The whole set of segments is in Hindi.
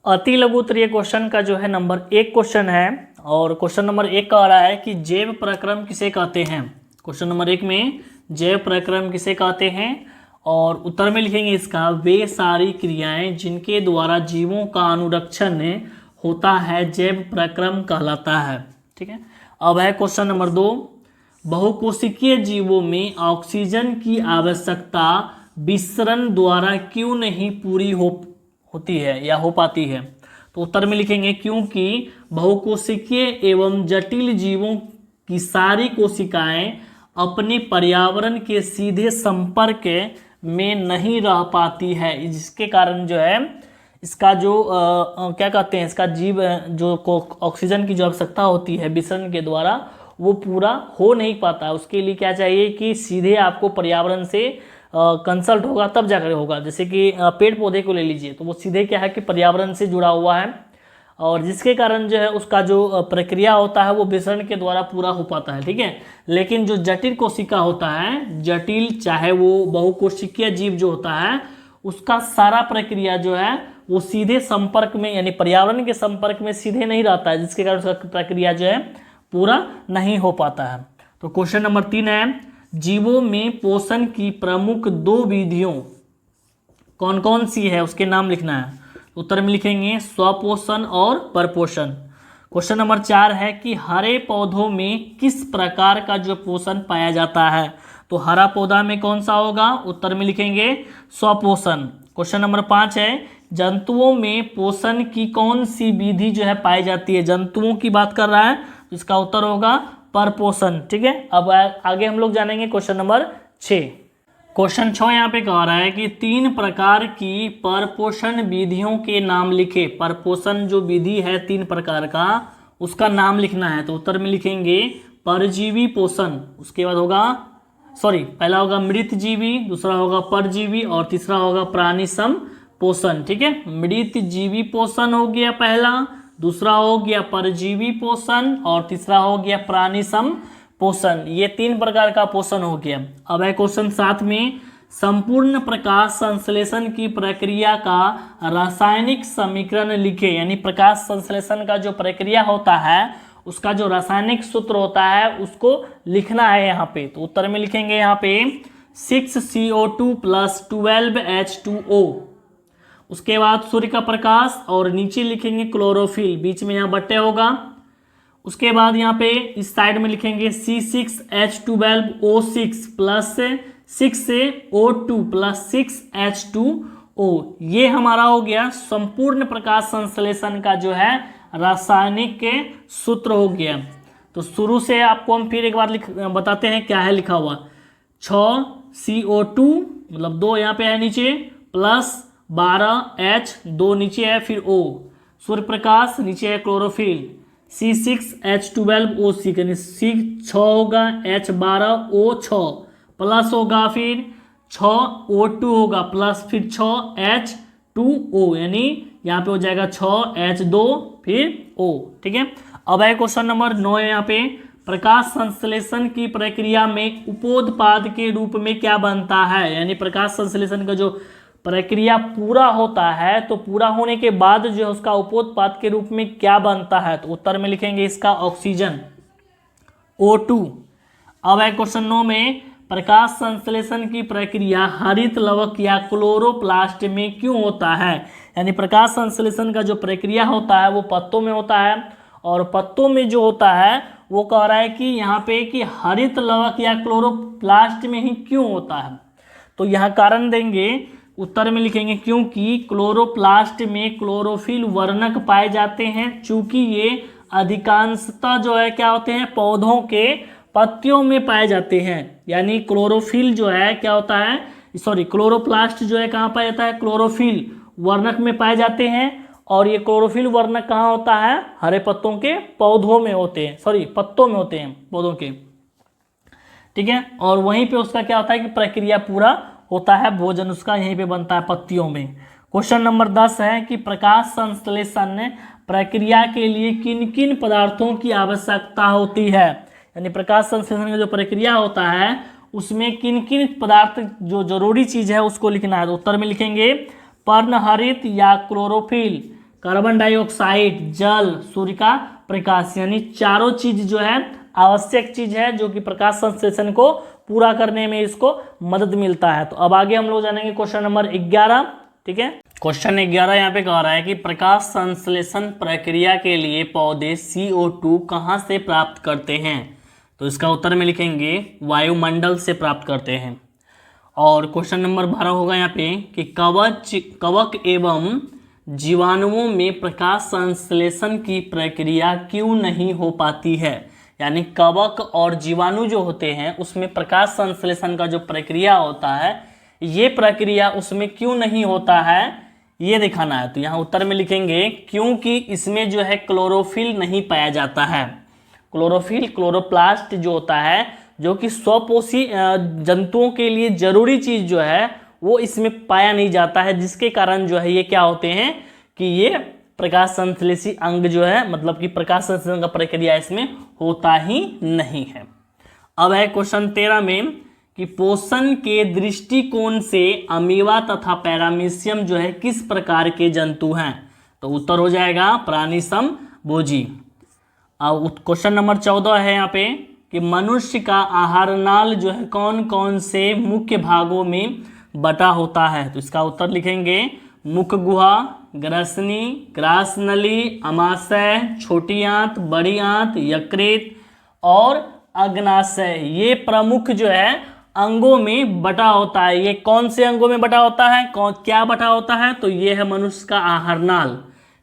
अति लघु उत्तरीय क्वेश्चन का जो है नंबर 1 क्वेश्चन है और क्वेश्चन नंबर 1 का आ रहा है कि जैव प्रक्रम किसे कहते हैं। क्वेश्चन नंबर 1 में जैव प्रक्रम किसे कहते हैं और उत्तर में लिखेंगे इसका वे सारी क्रियाएं जिनके द्वारा जीवों का अनुरक्षण होता है जैव प्रक्रम कहलाता है। ठीक है, अब है क्वेश्चन नंबर 2, बहुकोशिकीय जीवों में ऑक्सीजन की आवश्यकता विसरण द्वारा क्यों नहीं पूरी होती है या हो पाती है। तो उत्तर में लिखेंगे क्योंकि बहुकोशिकीय एवं जटिल जीवों की सारी कोशिकाएं अपने पर्यावरण के सीधे संपर्क में नहीं रह पाती है, जिसके कारण जो है इसका जो क्या कहते हैं इसका जीव जो ऑक्सीजन की जो आवश्यकता होती है विसरण के द्वारा वो पूरा हो नहीं पाता। उसके लिए क्या चाहिए कि सीधे आपको पर्यावरण से कंसल्ट होगा तब जाकर होगा। जैसे कि पेड़ पौधे को ले लीजिए तो वो सीधे क्या है कि पर्यावरण से जुड़ा हुआ है और जिसके कारण जो है उसका जो प्रक्रिया होता है वो विसरण के द्वारा पूरा हो पाता है। ठीक है, लेकिन जो जटिल कोशिका होता है, जटिल चाहे वो बहुकोशिकीय जीव जो होता है उसका सारा प्रक्रिया जो है वो सीधे संपर्क में यानी पर्यावरण के संपर्क में सीधे नहीं रहता है, जिसके कारण उसका प्रक्रिया जो है पूरा नहीं हो पाता है। तो क्वेश्चन नंबर 3 है जीवों में पोषण की प्रमुख 2 विधियों कौन कौन सी है उसके नाम लिखना है। उत्तर में लिखेंगे स्वपोषण और परपोषण। क्वेश्चन नंबर 4 है कि हरे पौधों में किस प्रकार का जो पोषण पाया जाता है। तो हरा पौधा में कौन सा होगा, उत्तर में लिखेंगे स्वपोषण। क्वेश्चन नंबर 5 है जंतुओं में पोषण की कौन सी विधि जो है पाई जाती है। जंतुओं की बात कर रहा है तो इसका उत्तर होगा परपोषण। ठीक है, अब आगे हम लोग जानेंगे क्वेश्चन नंबर 6। क्वेश्चन 6 यहाँ पे कह रहा है कि 3 प्रकार की परपोषण विधियों के नाम लिखे। परपोषण जो विधि है 3 प्रकार का उसका नाम लिखना है। तो उत्तर में लिखेंगे परजीवी पोषण, उसके बाद होगा पहला होगा मृत जीवी, दूसरा होगा परजीवी और तीसरा होगा प्राणी सम पोषण। ठीक है, मृत जीवी पोषण हो गया पहला, दूसरा हो गया परजीवी पोषण और तीसरा हो गया प्राणी सम पोषण। ये 3 प्रकार का पोषण हो गया। अब है क्वेश्चन 7 में संपूर्ण प्रकाश संश्लेषण की प्रक्रिया का रासायनिक समीकरण लिखे। यानी प्रकाश संश्लेषण का जो प्रक्रिया होता है उसका जो रासायनिक सूत्र होता है उसको लिखना है यहाँ पे। तो उत्तर में लिखेंगे यहाँ पे 6CO2 + 12H2O, उसके बाद सूर्य का प्रकाश और नीचे लिखेंगे क्लोरोफिल, बीच में यहाँ बट्टे होगा। उसके बाद यहाँ पे इस साइड में लिखेंगे C6H12O6 + 6O2 + 6H2O। ये हमारा हो गया संपूर्ण प्रकाश संश्लेषण का जो है रासायनिक के सूत्र हो गया। तो शुरू से आपको हम फिर एक बार बताते हैं क्या है लिखा हुआ। 6CO2 मतलब 2 यहाँ पे है नीचे प्लस 12H 2 नीचे है फिर O, सूर्य प्रकाश नीचे है क्लोरोफिल, C6H12O6 यानी C6 होगा H12O6 प्लस होगा फिर 6O2 होगा प्लस फिर 6H2O यानी यहाँ पे हो जाएगा 6H2 फिर O। ठीक है, अब है क्वेश्चन नंबर 9 यहाँ पे प्रकाश संश्लेषण की प्रक्रिया में उपोत्पाद के रूप में क्या बनता है। यानी प्रकाश संश्लेषण का जो प्रक्रिया पूरा होता है तो पूरा होने के बाद जो है उसका उपोत्पाद के रूप में क्या बनता है। तो उत्तर में लिखेंगे इसका ऑक्सीजन O2। अब है क्वेश्चन 9 में प्रकाश संश्लेषण की प्रक्रिया हरित लवक या क्लोरोप्लास्ट में क्यों होता है। यानी प्रकाश संश्लेषण का जो प्रक्रिया होता है वो पत्तों में होता है और पत्तों में जो होता है वो कह रहा है कि यहाँ पे कि हरित लवक या क्लोरोप्लास्ट में ही क्यों होता है। तो यहाँ कारण देंगे, उत्तर में लिखेंगे क्योंकि क्लोरोप्लास्ट में क्लोरोफिल वर्णक पाए जाते हैं। चूंकि ये अधिकांशतः जो है क्या होते हैं पौधों के पत्तियों में पाए जाते हैं। यानी क्लोरोफिल जो है क्या होता है क्लोरोप्लास्ट जो है कहाँ पाया जाता है, क्लोरोफिल वर्णक में पाए जाते हैं और ये क्लोरोफिल वर्णक कहाँ होता है, हरे पत्तों के पौधों में होते हैं पत्तों में होते हैं पौधों के। ठीक है, और वहीं पे उसका क्या होता है कि प्रक्रिया पूरा होता है, भोजन उसका यहीं पे बनता है पत्तियों में। क्वेश्चन नंबर 10 है कि प्रकाश संश्लेषण प्रक्रिया के लिए किन किन पदार्थों की आवश्यकता होती है। यानी प्रकाश संश्लेषण का जो प्रक्रिया होता है उसमें किन किन पदार्थ जो जरूरी चीज है उसको लिखना है। तो उत्तर में लिखेंगे पर्णहरित या क्लोरोफिल, कार्बन डाइऑक्साइड, जल, सूर्य का प्रकाश, यानी चारों चीज जो है आवश्यक चीज है जो कि प्रकाश संश्लेषण को पूरा करने में इसको मदद मिलता है। तो अब आगे हम लोग जानेंगे क्वेश्चन नंबर 11। ठीक है, क्वेश्चन 11 यहाँ पे कह रहा है कि प्रकाश संश्लेषण प्रक्रिया के लिए पौधे CO2 कहाँ से प्राप्त करते हैं। तो इसका उत्तर में लिखेंगे वायुमंडल से प्राप्त करते हैं। और क्वेश्चन नंबर 12 होगा यहाँ पे कि कवक एवं जीवाणुओं में प्रकाश संश्लेषण की प्रक्रिया क्यों नहीं हो पाती है। यानी कवक और जीवाणु जो होते हैं उसमें प्रकाश संश्लेषण का जो प्रक्रिया होता है ये प्रक्रिया उसमें क्यों नहीं होता है ये दिखाना है। तो यहाँ उत्तर में लिखेंगे क्योंकि इसमें जो है क्लोरोफिल नहीं पाया जाता है। क्लोरोफिल, क्लोरोप्लास्ट जो होता है जो कि स्वपोषी जंतुओं के लिए जरूरी चीज जो है वो इसमें पाया नहीं जाता है, जिसके कारण जो है ये क्या होते हैं कि ये प्रकाश संश्लेषी अंग जो है मतलब कि प्रकाश संश्लेषण का प्रक्रिया इसमें होता ही नहीं है। अब है क्वेश्चन 13 में कि पोषण के दृष्टिकोण से अमीबा तथा पैरामीशियम जो है किस प्रकार के जंतु हैं। तो उत्तर हो जाएगा प्राणिसमभोजी। अब क्वेश्चन नंबर 14 है यहाँ पे कि मनुष्य का आहार नाल जो है कौन कौन से मुख्य भागों में बटा होता है। तो इसका उत्तर लिखेंगे मुख गुहा, ग्रसनी, ग्रासनली, अमाशय, छोटी आंत, बड़ी आंत, यकृत और अग्नाशय। ये प्रमुख जो है अंगों में बटा होता है। ये कौन से अंगों में बटा होता है, क्या बटा होता है। तो ये है मनुष्य का आहार नाल।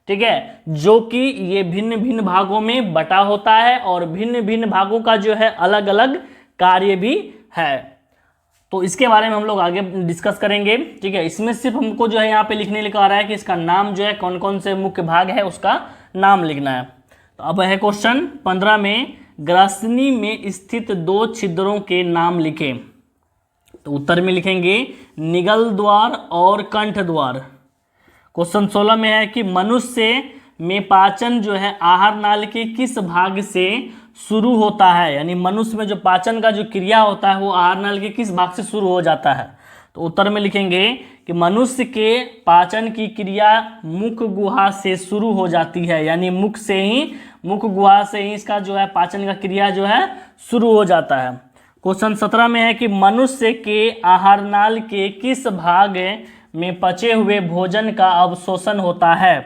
ठीक है, जो कि ये भिन्न भिन्न भागों में बटा होता है और भिन्न भिन्न भागों का जो है अलग अलग कार्य भी है। तो इसके बारे में हम लोग आगे डिस्कस करेंगे। ठीक है, इसमें सिर्फ हमको जो है यहाँ पे लिखने लिखा आ रहा है कि इसका नाम जो है कौन कौन से मुख्य भाग है उसका नाम लिखना है। तो अब है क्वेश्चन 15 में ग्रासनी में स्थित 2 छिद्रों के नाम लिखें। तो उत्तर में लिखेंगे निगल द्वार और कंठ द्वार। क्वेश्चन 16 में है कि मनुष्य में पाचन जो है आहार नाल के किस भाग से शुरू होता है। यानी मनुष्य में जो पाचन का जो क्रिया होता है वो आहार नाल के किस भाग से शुरू हो जाता है। तो उत्तर में लिखेंगे कि मनुष्य के पाचन की क्रिया मुख गुहा से शुरू हो जाती है। यानी मुख गुहा से ही इसका जो है पाचन का क्रिया जो है शुरू हो जाता है। क्वेश्चन 17 में है कि मनुष्य के आहार नाल के किस भाग में पचे हुए भोजन का अवशोषण होता है।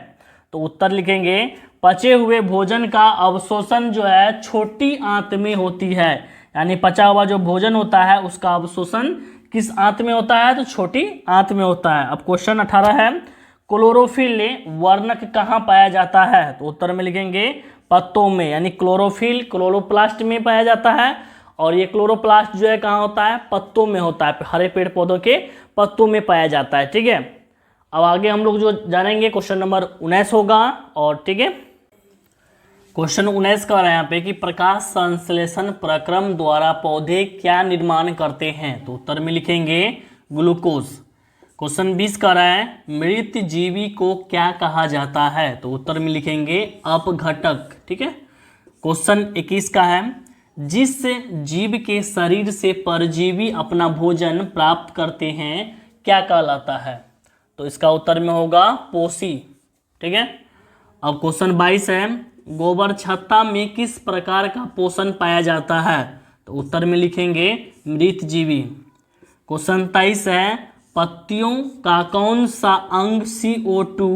तो उत्तर लिखेंगे पचे हुए भोजन का अवशोषण जो है छोटी आंत में होती है। यानी पचा हुआ जो भोजन होता है उसका अवशोषण किस आंत में होता है, तो छोटी आंत में होता है। अब क्वेश्चन 18 है क्लोरोफिल वर्णक कहाँ पाया जाता है। तो उत्तर में लिखेंगे पत्तों में। यानी क्लोरोफिल क्लोरोप्लास्ट में पाया जाता है और ये क्लोरोप्लास्ट जो है कहाँ होता है, पत्तों में होता है। हरे पेड़ पौधों के पत्तों में पाया जाता है। ठीक है, अब आगे हम लोग जो जानेंगे क्वेश्चन नंबर 19 होगा। और ठीक है, क्वेश्चन 19 का यहाँ पे कि प्रकाश संश्लेषण प्रक्रम द्वारा पौधे क्या निर्माण करते हैं। तो उत्तर में लिखेंगे ग्लूकोज। क्वेश्चन 20 का रहा है मृत जीवी को क्या कहा जाता है। तो उत्तर में लिखेंगे अपघटक। ठीक है, क्वेश्चन 21 का है जिस जीव के शरीर से परजीवी अपना भोजन प्राप्त करते हैं क्या कहलाता है। तो इसका उत्तर में होगा पोषी। ठीक है, अब क्वेश्चन 22 है गोबर छत्ता में किस प्रकार का पोषण पाया जाता है। तो उत्तर में लिखेंगे मृत जीवी। क्वेश्चन 23 है पत्तियों का कौन सा अंग CO2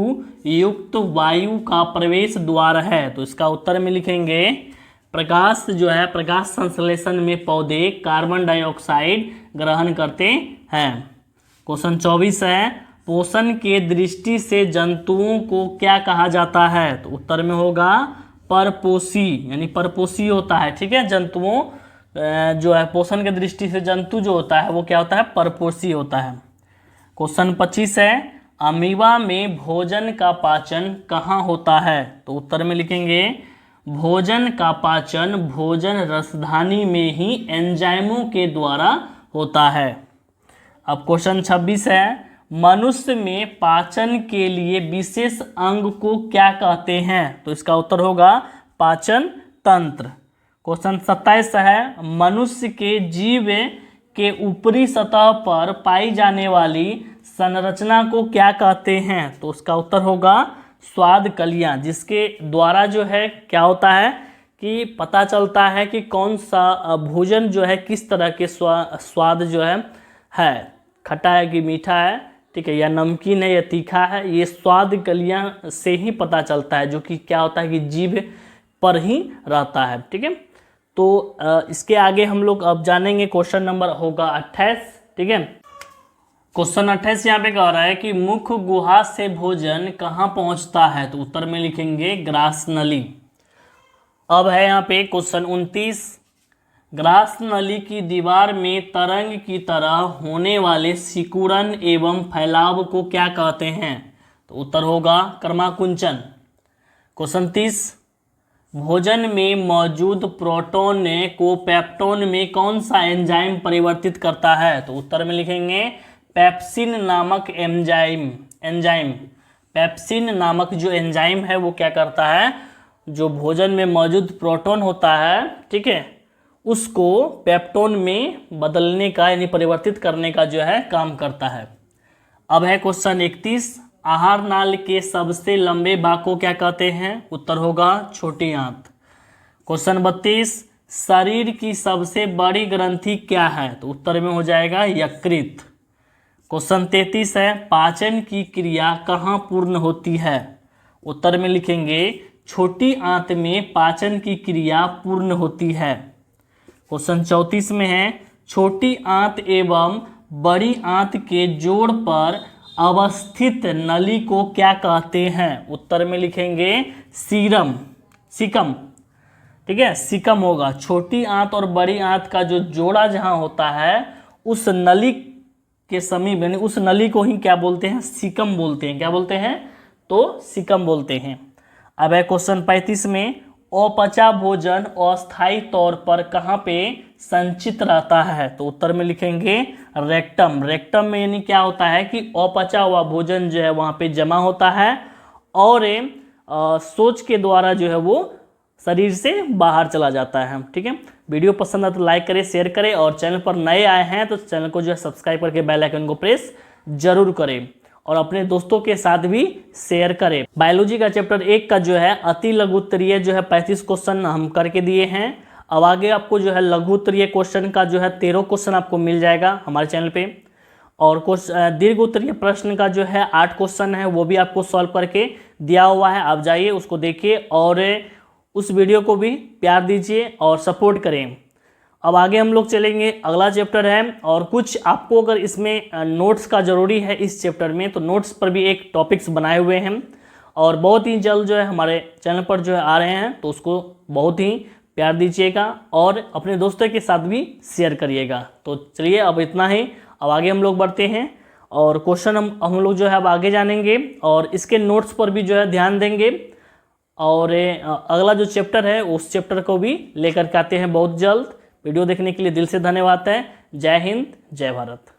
युक्त वायु का प्रवेश द्वार है। तो इसका उत्तर में लिखेंगे प्रकाश जो है प्रकाश संश्लेषण में पौधे कार्बन डाइऑक्साइड ग्रहण करते हैं। क्वेश्चन 24 है पोषण के दृष्टि से जंतुओं को क्या कहा जाता है। तो उत्तर में होगा परपोषी। यानी परपोषी होता है। ठीक है, जंतुओं जो है पोषण के दृष्टि से जंतु जो होता है वो क्या होता है, परपोषी होता है। क्वेश्चन 25 है अमीबा में भोजन का पाचन कहाँ होता है। तो उत्तर में लिखेंगे भोजन का पाचन भोजन रसधानी में ही एंजाइमों के द्वारा होता है। अब क्वेश्चन 26 है मनुष्य में पाचन के लिए विशेष अंग को क्या कहते हैं। तो इसका उत्तर होगा पाचन तंत्र। क्वेश्चन 27 है मनुष्य के जीव के ऊपरी सतह पर पाई जाने वाली संरचना को क्या कहते हैं। तो उसका उत्तर होगा स्वाद कलियां, जिसके द्वारा जो है क्या होता है कि पता चलता है कि कौन सा भोजन जो है किस तरह के स्वाद जो है खट्टा है कि मीठा है, ठीक है, या नमकीन है या तीखा है, ये स्वाद कलियां से ही पता चलता है, जो कि क्या होता है कि जीभ पर ही रहता है, ठीक है। तो इसके आगे हम लोग अब जानेंगे, क्वेश्चन नंबर होगा 28, ठीक है। क्वेश्चन 28 यहाँ पे कह रहा है कि मुख गुहा से भोजन कहाँ पहुँचता है, तो उत्तर में लिखेंगे ग्रास नली। अब है यहाँ पे क्वेश्चन 29, ग्रास नली की दीवार में तरंग की तरह होने वाले सिकुड़न एवं फैलाव को क्या कहते हैं, तो उत्तर होगा कर्माकुंचन। क्वेश्चन 30, भोजन में मौजूद प्रोटोन को पेप्टोन में कौन सा एंजाइम परिवर्तित करता है, तो उत्तर में लिखेंगे पेप्सिन नामक एंजाइम। पेप्सिन नामक जो एंजाइम है वो क्या करता है, जो भोजन में मौजूद प्रोटोन होता है, ठीक है, उसको पेप्टोन में बदलने का यानी परिवर्तित करने का जो है काम करता है। अब है क्वेश्चन 31, आहार नाल के सबसे लंबे भाग को क्या कहते हैं, उत्तर होगा छोटी आंत। क्वेश्चन 32, शरीर की सबसे बड़ी ग्रंथि क्या है, तो उत्तर में हो जाएगा यकृत। क्वेश्चन 33 है, पाचन की क्रिया कहाँ पूर्ण होती है, उत्तर में लिखेंगे छोटी आंत में पाचन की क्रिया पूर्ण होती है। क्वेश्चन 34 में है, छोटी आंत एवं बड़ी आंत के जोड़ पर अवस्थित नली को क्या कहते हैं, उत्तर में लिखेंगे सीकम, ठीक है, सीकम होगा। छोटी आंत और बड़ी आंत का जो जोड़ा जहां होता है उस नली के समीप यानी उस नली को ही क्या बोलते हैं, सीकम बोलते हैं। क्या बोलते हैं, तो सीकम बोलते हैं। अब है क्वेश्चन 35 में, अपचा भोजन अस्थायी तौर पर कहाँ पे संचित रहता है, तो उत्तर में लिखेंगे रेक्टम। रेक्टम में यानी क्या होता है कि अपचा हुआ भोजन जो है वहाँ पे जमा होता है और सोच के द्वारा जो है वो शरीर से बाहर चला जाता है, ठीक है। वीडियो पसंद आए तो लाइक करें, शेयर करें, और चैनल पर नए आए हैं तो चैनल को जो है सब्सक्राइब करके बेल आइकन को प्रेस जरूर करें और अपने दोस्तों के साथ भी शेयर करें। बायोलॉजी का चैप्टर 1 का जो है अति लघु उत्तरीय जो है 35 क्वेश्चन हम करके दिए हैं। अब आगे आपको जो है लघु उत्तरीय क्वेश्चन का जो है 13 क्वेश्चन आपको मिल जाएगा हमारे चैनल पे, और दीर्घ उत्तरीय प्रश्न का जो है 8 क्वेश्चन है वो भी आपको सॉल्व करके दिया हुआ है। आप जाइए उसको देखिए और उस वीडियो को भी प्यार दीजिए और सपोर्ट करें। अब आगे हम लोग चलेंगे, अगला चैप्टर है, और कुछ आपको अगर इसमें नोट्स का ज़रूरी है इस चैप्टर में तो नोट्स पर भी एक टॉपिक्स बनाए हुए हैं और बहुत ही जल्द जो है हमारे चैनल पर जो है आ रहे हैं, तो उसको बहुत ही प्यार दीजिएगा और अपने दोस्तों के साथ भी शेयर करिएगा। तो चलिए अब इतना ही, अब आगे हम लोग बढ़ते हैं और क्वेश्चन हम लोग जो है अब आगे जानेंगे और इसके नोट्स पर भी जो है ध्यान देंगे, और अगला जो चैप्टर है उस चैप्टर को भी लेकर के आते हैं बहुत जल्द। वीडियो देखने के लिए दिल से धन्यवाद है। जय हिंद, जय भारत।